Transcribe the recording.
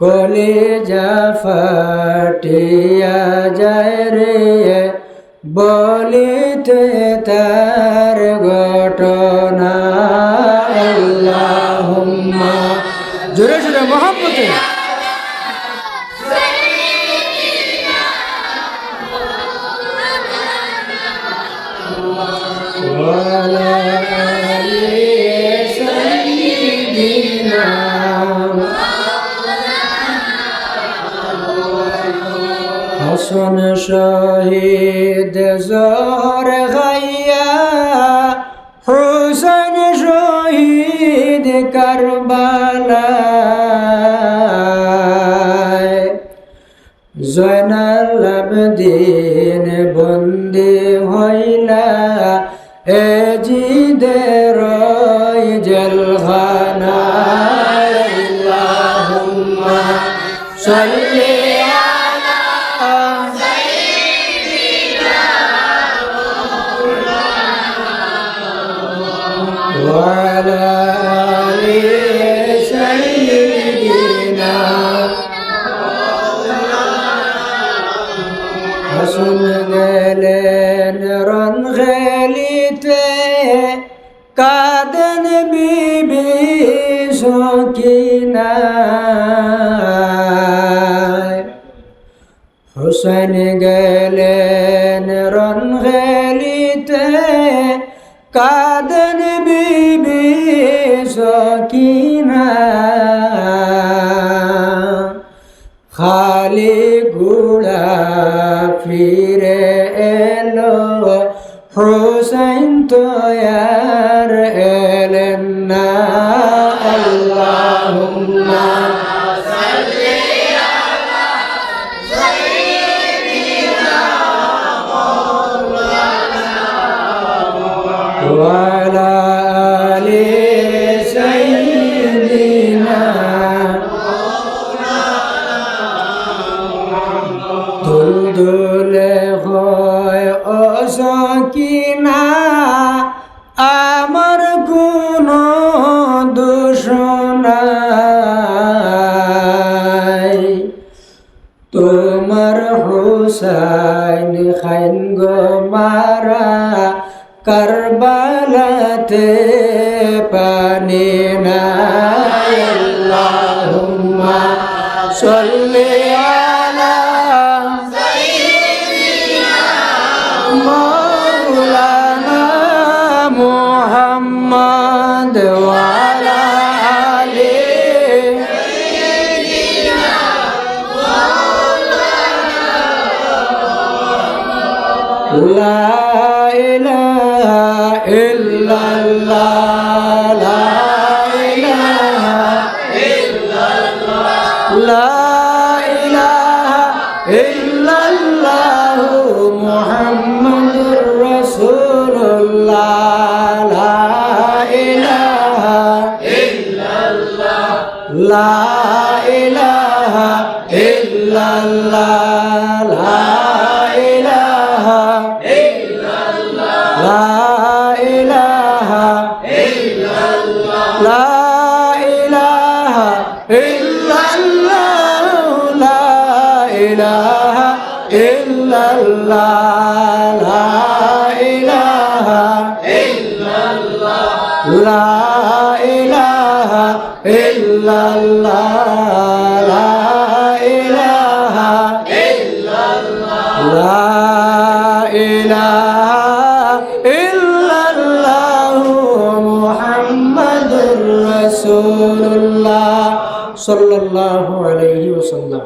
কলিজা ফাটিয়া যায় রে বলিতে তার ঘটনা। আল্লাহুম্মা জোরে জোরে মহব্বতে হাসন শহীদ জোর গাইয়া হুসেন শহীদ কারবালায় জয়নাল আবেদিন বন্দী হইলা এ জিদের জেলখানায়। আল্লাহুম্মা সাল্লি وعلى آل سيدنا হাসন গেলেন রন গেলিতে কাঁদেন বিবি সকিনা। হুসেন গেলেন রন গেলিতে কাঁদেন বিবি সকিনা। খালি গুড়া ফিরে এলো হুসাইন তো আর এলেন না। আল্লাহুম্মা সাল্লি আলা সাইয়্যিদিনা মাওলানা ওয়া আলা আলি সাইয়্যিদিনা দুলদুলে হয় অসকিনা আমার কোনো দোষ নাই। তোমার হুসাইন খাইন গো মারা কারবালাতে পানি নাই। আল্লাহুম্মা সাল্লি আলা সাইয়্যিদিনা মাওলানা মুহাম্মদ ওয়া আলা আলি সাইয়্যিদিনা মাওলানা। লা ইলাহা ইল্লাল্লাহ লা ইলাহা ইল্লাল্লাহ লা ইলাহা ইল্লাল্লাহ মুহাম্মাদুর রাসূলুল্লাহ লা ইলাহা ইল্লাল্লাহ লা ইলাহা ইল্লাল্লাহ লা ইলাহা ইল্লাল্লাহ লা ইলাহা ইল্লাল্লাহ লা ইলাহা ইল্লাল্লাহ লা ইলাহা ইল্লাল্লাহ লা ইলাহা ইল্লাল্লাহ লা ইলাহা ইল্লাল্লাহ লা ইলাহা ইল্লাল্লাহ লা ইলাহা ইল্লাল্লাহ মুহাম্মাদুর রাসূলুল্লাহ সাল্লাল্লাহু আলাইহি ওয়াসাল্লাম।